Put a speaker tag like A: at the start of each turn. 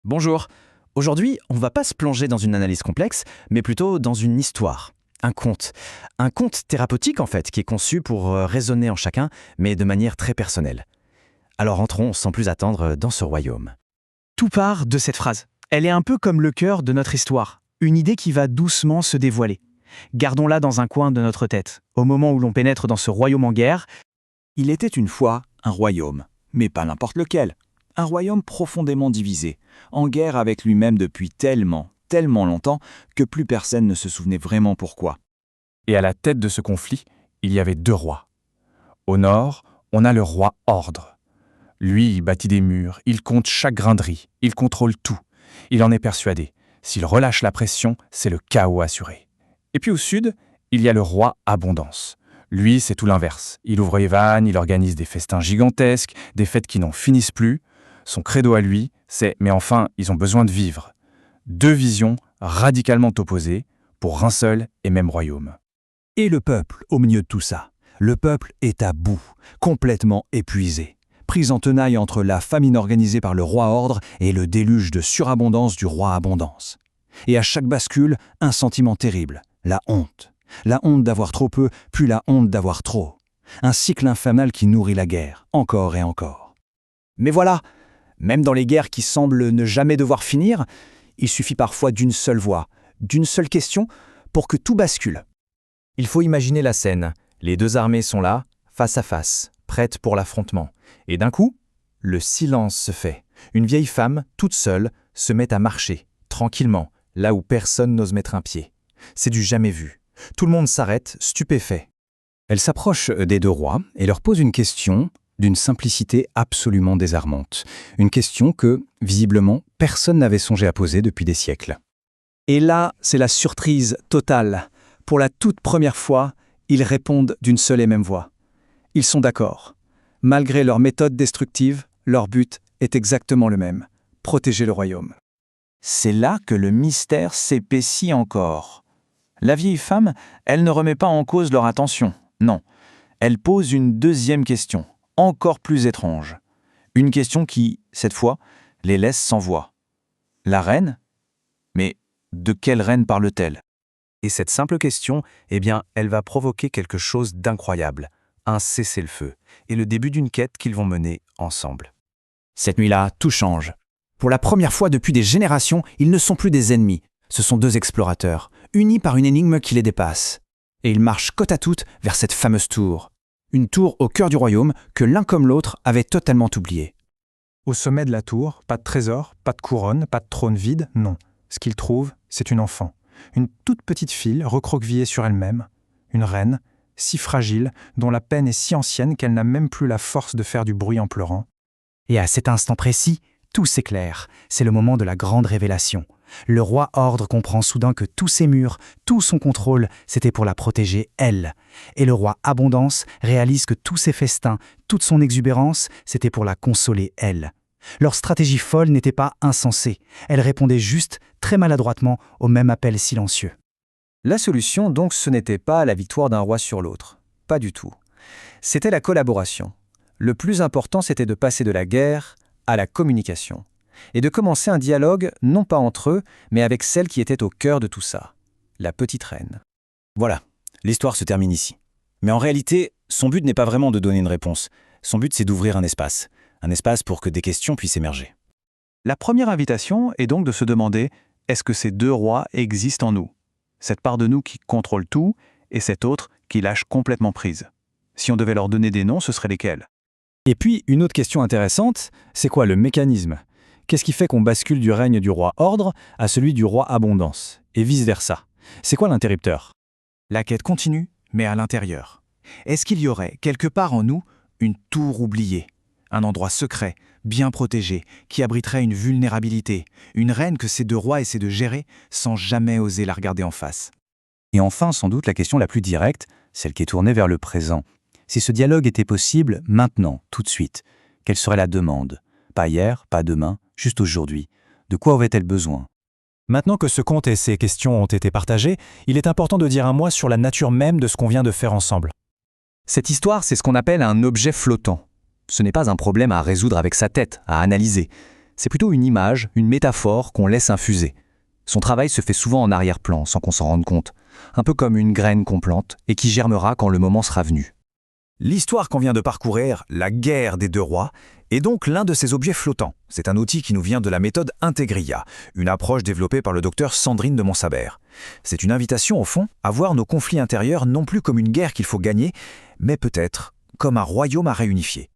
A: Bonjour. Aujourd'hui, on va pas se plonger dans une analyse complexe, mais plutôt dans une histoire, un conte. Un conte thérapeutique en fait, qui est conçu pour résonner en chacun, mais de manière très personnelle. Alors entrons sans plus attendre dans ce royaume.
B: Tout part de cette phrase. Elle est un peu comme le cœur de notre histoire, une idée qui va doucement se dévoiler. Gardons-la dans un coin de notre tête. Au moment où l'on pénètre dans ce royaume en guerre,
C: Il était une fois un royaume, mais pas n'importe lequel. Un royaume profondément divisé, en guerre avec lui-même depuis tellement longtemps que plus personne ne se souvenait vraiment pourquoi.
D: Et à la tête de ce conflit, il y avait deux rois. Au nord, on a le roi Ordre. Lui, il bâtit des murs, il compte chaque grain de riz, il contrôle tout. Il en est persuadé. S'il relâche la pression, c'est le chaos assuré. Et puis au sud, il y a le roi Abondance. Lui, c'est tout l'inverse. Il ouvre les vannes, il organise des festins gigantesques, des fêtes qui n'en finissent plus. Son credo à lui, c'est « mais enfin, ils ont besoin de vivre ». Deux visions radicalement opposées pour un seul et même royaume.
E: Et le peuple, au milieu de tout ça. Le peuple est à bout, complètement épuisé, pris en tenaille entre la famine organisée par le roi Ordre et le déluge de surabondance du roi Abondance. Et à chaque bascule, un sentiment terrible, la honte. La honte d'avoir trop peu, puis la honte d'avoir trop. Un cycle infernal qui nourrit la guerre, encore et encore.
B: mais voilà, même dans les guerres qui semblent ne jamais devoir finir, il suffit parfois d'une seule voix, d'une seule question, pour que tout bascule.
A: Il faut imaginer la scène. Les deux armées sont là, face à face, prêtes pour l'affrontement. Et d'un coup, le silence se fait. Une vieille femme, toute seule, se met à marcher, tranquillement, là où personne n'ose mettre un pied. C'est du jamais vu. Tout le monde s'arrête, stupéfait.
E: Elle s'approche des deux rois et leur pose une question d'une simplicité absolument désarmante. Une question que, visiblement, personne n'avait songé à poser depuis des siècles.
B: Et là, c'est la surprise totale. Pour la toute première fois, ils répondent d'une seule et même voix. Ils sont d'accord. Malgré leur méthode destructive, leur but est exactement le même, protéger le royaume.
C: C'est là que le mystère s'épaissit encore. La vieille femme, elle ne remet pas en cause leur intention, non. Elle pose une deuxième question, encore plus étrange. Une question qui, cette fois, les laisse sans voix. La reine ? Mais de quelle reine parle-t-elle ?
A: Et cette simple question, elle va provoquer quelque chose d'incroyable. Un cessez-le-feu. Et le début d'une quête qu'ils vont mener ensemble.
B: Cette nuit-là, tout change. Pour la première fois depuis des générations, ils ne sont plus des ennemis. Ce sont deux explorateurs, unis par une énigme qui les dépasse. Et ils marchent côte à côte vers cette fameuse tour. Une tour au cœur du royaume que l'un comme l'autre avait totalement oubliée.
F: Au sommet de la tour, pas de trésor, pas de couronne, pas de trône vide, non. Ce qu'ils trouvent, c'est une enfant. Une toute petite fille recroquevillée sur elle-même. Une reine, si fragile, dont la peine est si ancienne qu'elle n'a même plus la force de faire du bruit en pleurant.
B: Et à cet instant précis, tout s'éclaire. C'est le moment de la grande révélation. Le roi Ordre comprend soudain que tous ses murs, tout son contrôle, c'était pour la protéger, elle. Et le roi Abondance réalise que tous ses festins, toute son exubérance, c'était pour la consoler, elle. Leur stratégie folle n'était pas insensée. Elle répondait juste, très maladroitement, au même appel silencieux.
A: La solution, donc, ce n'était pas la victoire d'un roi sur l'autre. Pas du tout. C'était la collaboration. Le plus important, c'était de passer de la guerre à la communication. Et de commencer un dialogue, non pas entre eux, mais avec celle qui était au cœur de tout ça, la petite reine.
C: Voilà, l'histoire se termine ici. Mais en réalité, son but n'est pas vraiment de donner une réponse. Son but, c'est d'ouvrir un espace pour que des questions puissent émerger.
F: La première invitation est donc de se demander « est-ce que ces deux rois existent en nous ?» Cette part de nous qui contrôle tout et cette autre qui lâche complètement prise. Si on devait leur donner des noms, ce seraient lesquels ?
E: Et puis, une autre question intéressante, c'est quoi le mécanisme ? Qu'est-ce qui fait qu'on bascule du règne du roi Ordre à celui du roi Abondance, et vice-versa ? C'est quoi l'interrupteur ?
B: La quête continue, mais à l'intérieur. Est-ce qu'il y aurait, quelque part en nous, une tour oubliée ? Un endroit secret, bien protégé, qui abriterait une vulnérabilité, une reine que ces deux rois essaient de gérer sans jamais oser la regarder en face.
E: Et enfin, sans doute, la question la plus directe, celle qui est tournée vers le présent. Si ce dialogue était possible, maintenant, tout de suite, quelle serait la demande ? Pas hier, pas demain, juste aujourd'hui. De quoi aurait-elle besoin ?
G: Maintenant que ce conte et ces questions ont été partagés, il est important de dire un mot sur la nature même de ce qu'on vient de faire ensemble.
A: Cette histoire, c'est ce qu'on appelle un objet flottant. Ce n'est pas un problème à résoudre avec sa tête, à analyser.
E: C'est plutôt une image, une métaphore qu'on laisse infuser. Son travail se fait souvent en arrière-plan, sans qu'on s'en rende compte. Un peu comme une graine qu'on plante et qui germera quand le moment sera venu.
A: L'histoire qu'on vient de parcourir, la guerre des deux rois, est donc l'un de ces objets flottants. C'est un outil qui nous vient de la méthode Integria, une approche développée par le docteur Sandrine de Montsabert. C'est une invitation, au fond, à voir nos conflits intérieurs non plus comme une guerre qu'il faut gagner, mais peut-être comme un royaume à réunifier.